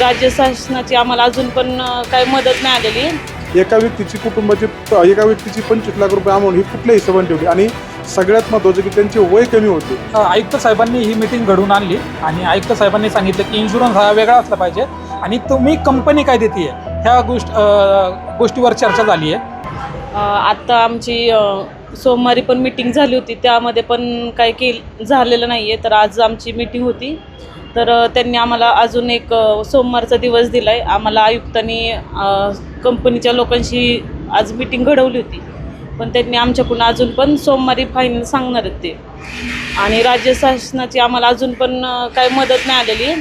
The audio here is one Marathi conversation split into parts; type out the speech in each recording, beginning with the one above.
राज्य शासनाची आम्हाला अजून पण काही मदत नाही आलेली. एका व्यक्तीची 25 लाख रुपये अमाऊंट ही कुठल्या हिशोबाने ठेवली आणि सगळ्यात महत्त्वाचं की त्यांचे वय कमी होते. आयुक्त साहेबांनी ही मीटिंग घडवून आणली आणि आयुक्त साहेबांनी सांगितलं की इन्शुरन्स हा वेगळा असला पाहिजे आणि तुम्ही कंपनी काय देते ह्या गोष्टीवर चर्चा झाली आहे. आत्ता आमची सोमवारी पण मीटिंग झाली होती, त्यामध्ये पण काही झालेलं नाही आहे. तर आज आमची मीटिंग होती, तर त्यांनी आम्हाला अजून एक सोमवारचा दिवस दिला आहे. आम्हाला आयुक्तांनी कंपनीच्या लोकांशी आज मीटिंग घडवली होती, पण त्यांनी आमच्याकडून अजून पण सोमवारी फायनल सांगणार आहेत ते. आणि राज्य शासनाची आम्हाला अजून पण काही मदत नाही आलेली.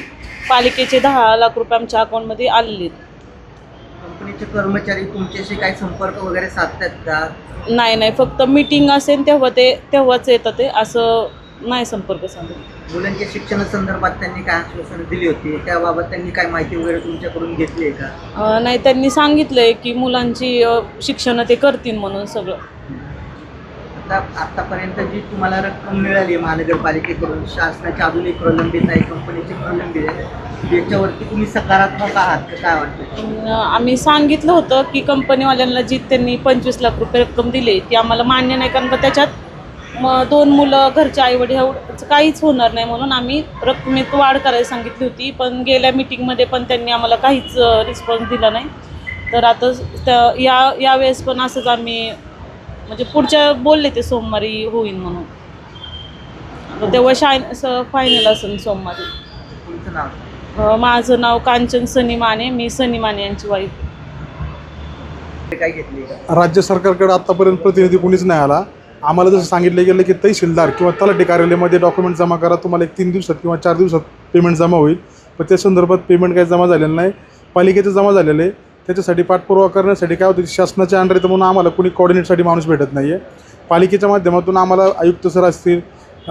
पालिकेचे 10 लाख रुपये आमच्या अकाउंटमध्ये आलेले आहेत. कंपनीचे कर्मचारी तुमच्याशी काही संपर्क वगैरे साधतात का? नाही, फक्त मीटिंग असेल तेव्हाच येतात ते, असं नाही संपर्क साधत. मुलांच्या शिक्षणासंदर्भात त्यांनी काय आश्वासन दिली होती, त्याबाबत त्यांनी काय माहिती वगैरे तुमच्याकडून घेतली आहे का? नाही, त्यांनी सांगितलंय की मुलांची शिक्षण ते करतील म्हणून सगळं. आतापर्यंत जी तुम्हाला रक्कम मिळाली आहे महानगरपालिकेकडून, शासनाची अजूनही प्रलंबित आहे, कंपनीची प्रलंबित आहे, याच्यावरती तुम्ही सकारात्मक आहात का? काय वाटतं? आम्ही सांगितलं होतं की कंपनीवाल्यांना जी त्यांनी 25 लाख रुपये रक्कम दिली ती आम्हाला मान्य नाही, कारण का त्याच्यात 2 मुलं, घरच्या आईवडील एवढं काहीच होणार नाही म्हणून आम्ही रकमेत वाढ करायला सांगितली होती. पण गेल्या मीटिंगमध्ये पण त्यांनी आम्हाला काहीच रिस्पॉन्स दिला नाही. तर आता यावेळेस पण असंच आम्ही म्हणजे पुढच्या बोलले ते सोमवारी होईल म्हणून, तेव्हा फायनल असेल सोमवारी. तुमचं नाव? माझं नाव कांचन सनी माने, मी सनी माने यांची वाईफ. काय घेतली? राज्य सरकारकडे आतापर्यंत प्रतिनिधी कोणीच नाही आला. आम्हाला जसं सांगितलं गेलं की तहसीलदार किंवा तलाठी कार्यालयामध्ये डॉक्युमेंट जमा करा, तुम्हाला 3 दिवसात किंवा 4 दिवसात पेमेंट जमा होईल. पण त्या संदर्भात पेमेंट काही जमा झालेलं नाही. पालिकेचं जमा झालेलं आहे. त्याच्यासाठी पाठपुरावा करण्यासाठी काय होतं, शासनाच्या अंडर येतं म्हणून आम्हाला कोणी कोऑर्डिनेटसाठी माणूस भेटत नाही आहे. पालिकेच्या माध्यमातून आम्हाला आयुक्त सर असतील,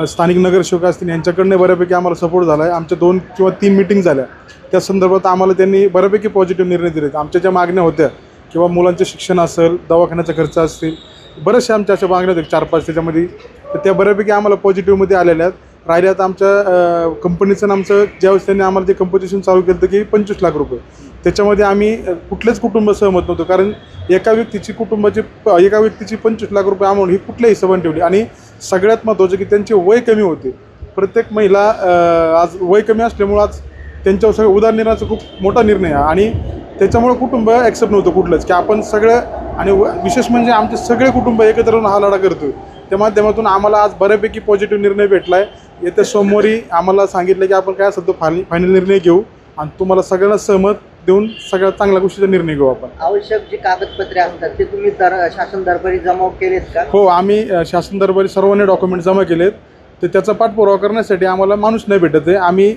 स्थानिक नगरसेवक असतील, यांच्याकडनं बऱ्यापैकी आम्हाला सपोर्ट झाला आहे. आमच्या 2 किंवा 3 मीटिंग झाल्या, त्या संदर्भात आम्हाला त्यांनी बऱ्यापैकी पॉझिटिव्ह निर्णय दिले. आमच्या ज्या मागण्या होत्या किंवा मुलांचे शिक्षण असेल, दवाखान्याचा खर्च असतील, बऱ्याचशा आमच्या अशा मागण्या होत्या 4-5 त्याच्यामध्ये, तर त्या बऱ्यापैकी आम्हाला पॉझिटिव्हमध्ये आलेल्या आहेत. राहिल्यात आमच्या कंपनीचं आमचं ज्यावेळेस त्यांनी आम्हाला ते कंपोजिशन चालू केलं की 25 लाख रुपये, त्याच्यामध्ये आम्ही कुठलेच कुटुंब सहमत नव्हतं, कारण एका व्यक्तीची 25 लाख रुपये अमाऊंट ही कुठल्या हिशोबाने ठेवली आणि सगळ्यात महत्त्वाचं की त्यांचे वय कमी होते. प्रत्येक महिला आज वय कमी असल्यामुळं आज त्यांच्यावर सगळं उदरनिर्वाहाचा खूप मोठा निर्णय आहे आणि त्याच्यामुळं कुटुंब ॲक्सेप्ट नव्हतं कुठलंच की आपण सगळं, आणि विशेष म्हणजे आमचे सगळे कुटुंब एकत्र येऊन हा लढा करतो. त्या माध्यमातून आम्हाला आज बऱ्यापैकी पॉझिटिव्ह निर्णय भेटला आहे. येत्या सोमवारी आम्हाला सांगितलं की आपण काय असेल तो फायनल निर्णय घेऊ आणि तुम्हाला सगळ्यांना सहमत देऊन सगळ्यात चांगल्या गोष्टीचा निर्णय घेऊ आपण. आवश्यक जी कागदपत्रे असतात ते तुम्ही शासन दरबारी जमा केलेत का? हो, आम्ही शासन दरबारी सर्वांनी डॉक्युमेंट जमा केलेत. तर त्याचा पाठपुरावा करण्यासाठी आम्हाला माणूस नाही भेटत आहे. आम्ही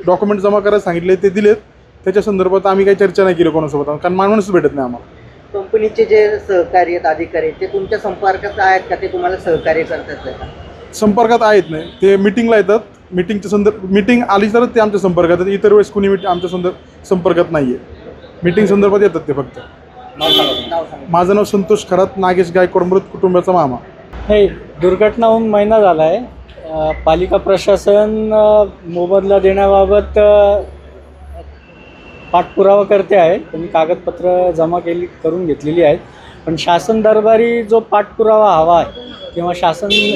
डॉक्युमेंट जमा करायला सांगितले, ते दिलेत. त्याच्या संदर्भात आम्ही काही चर्चा नाही केली कोणासोबत, कारण माणूस भेटत नाही आम्हाला. कंपनीचे जे सहकारी आहेत, अधिकारी, ते तुमच्या संपर्कात आहेत का? ते तुम्हाला सहकार्य करतात का? संपर्कात आहेत नाही, ते मिटिंगला येतात. मीटिंग आली तरच ते आमच्या संपर्कात आहेत. इतर वेळेस कुणी आमच्या संपर्कात नाही आहे. मीटिंग संदर्भात येतात ते फक्त. माझं नाव संतोष खरात, नागेश गायकवाड, मृत कुटुंबाचा मामा. नाही, दुर्घटना होऊन महिना झाला आहे. पालिका प्रशासन मोबदला देण्याबाबत पाठपुरावा करते आहे. त्यांनी कागदपत्र जमा करून घेतलेली आहेत. पण शासन दरबारी जो पाठपुरावा हवा आहे किंवा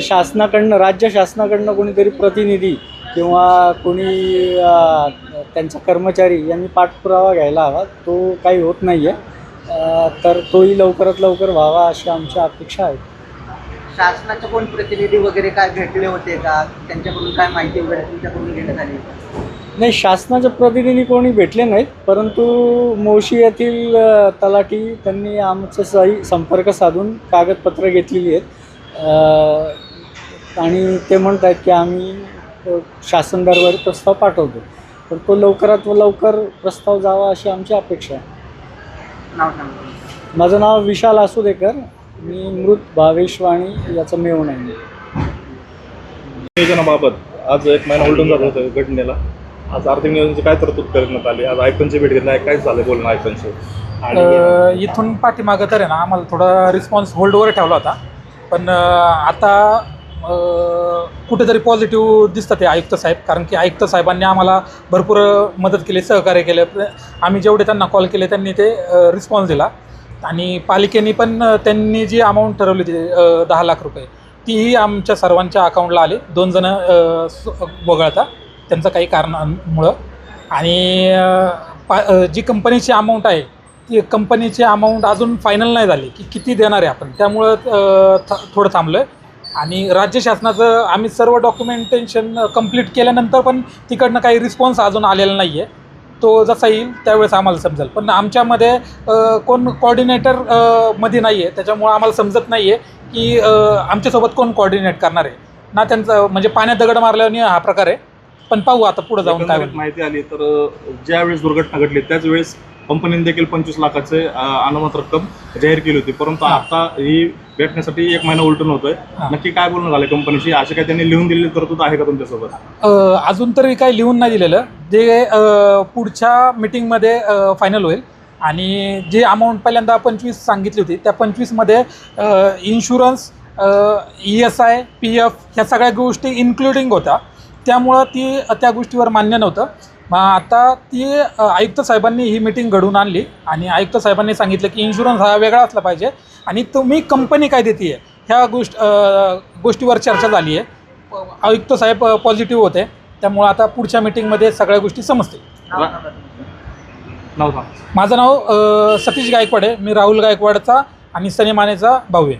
शासनाकडनं, राज्य शासनाकडनं कोणीतरी प्रतिनिधी किंवा कोणी त्यांचा कर्मचारी यांनी पाठपुरावा घ्यायला हवा. तो काही होत नाही आहे, तर तोही लवकरात लवकर व्हावा अशी आमची अपेक्षा आहे. शासनाचे कोण प्रतिनिधी वगैरे काय भेटले होते का? त्यांच्याकडून काय माहिती वगैरे तुमच्याकडून घेण्यात आली? नाही, शासनाचे प्रतिनिधी कोणी भेटले नाहीत, परंतु मोशी येथील तलाठी त्यांनी आमचं संपर्क साधून कागदपत्र घेतलेली आहेत आणि ते म्हणत आहेत की आम्ही शासन दरबारी प्रस्ताव पाठवतो. पण तो लवकरात लवकर प्रस्ताव जावा अशी आमची अपेक्षा आहे. नाव सांगा. माझं नाव विशाल आसुदेकर. मी मृत भावेशवाणी याचं मेवण आहे. नियोजनाबाबत आज 1 महिना उलटून जात होतं घटनेला. आज आर्थिक नियोजनाची काय तरतूद करण्यात आली? आज आयुक्तांची भेट घेतली, काय झालं बोलणं आयुक्तांशी? आणि इथून पाठीमागं तर आहे ना आम्हाला थोडा रिस्पॉन्स होल्डवर ठेवला होता, पण आता कुठेतरी पॉझिटिव्ह दिसतं ते आयुक्त साहेब, कारण की आयुक्त साहेबांनी आम्हाला भरपूर मदत केली, सहकार्य केले. आम्ही जेवढे त्यांना कॉल केले त्यांनी ते रिस्पॉन्स दिला. आणि पालिकेने पण त्यांनी जी अमाऊंट ठरवली होती 10 लाख रुपये, तीही आमच्या सर्वांच्या अकाउंटला आले. 2 जण वगळता त्यांचं काही कारणामुळं. आणि जी कंपनीची अमाऊंट आहे ती कंपनीची अमाऊंट अजून फायनल नाही झाली की किती देणार आहे आपण, त्यामुळं थोडं थांबलं आहे. आणि राज्य शासनाचं आम्ही सर्व डॉक्युमेंटेशन कंप्लीट केल्यानंतर पण तिकडनं काही रिस्पॉन्स अजून आलेला नाही आहे. तो जसा येईल त्यावेळेस आम्हाला समजेल. पण आमच्यामध्ये कोण कोऑर्डिनेटर मध्ये नाही आहे, त्याच्यामुळं आम्हाला समजत नाही आहे की आमच्यासोबत कोण कोऑर्डिनेट करणार आहे ना. त्यांचं म्हणजे पाण्यात दगड मारल्याने हा प्रकार आहे. पण पाहू आता पुढे जाऊन काय होईल. माहिती आली तर ज्यावेळेस दुर्घटना घडली त्याच वेळेस कंपनीने देखील 25 लाखाचे अनामत रक्कम जाहीर केली होती, परंतु आता ही भेटण्यासाठी 1 महिना उलटून होतोय. नक्की काय बोलणं झालं कंपनीशी? असे काय त्यांनी लिहून दिलेली तरतूद आहे का तुमच्यासोबत? अजून तरी काही लिहून नाही दिलेलं. जे पुढच्या मीटिंगमध्ये फायनल होईल. आणि जे अमाऊंट पहिल्यांदा 25 सांगितली होती त्या 25मध्ये इन्शुरन्स, ESI, PF ह्या सगळ्या गोष्टी इन्क्लुडिंग होत्या, त्यामुळं त्या गोष्टीवर मान्य नव्हतं. मग आता ती आयुक्त साहेबांनी ही मीटिंग घडवून आणली आणि आयुक्त साहेबांनी सांगितलं की इन्शुरन्स हा वेगळा असला पाहिजे आणि तुम्ही कंपनी काय देते आहे ह्या गोष्टीवर चर्चा झाली आहे. आयुक्त साहेब पॉझिटिव्ह होते, त्यामुळं आता पुढच्या मीटिंगमध्ये सगळ्या गोष्टी समजतील. नाव सांग. माझं नाव सतीश गायकवाड आहे. मी राहुल गायकवाडचा आणि सनी मानेचा भाऊ आहे.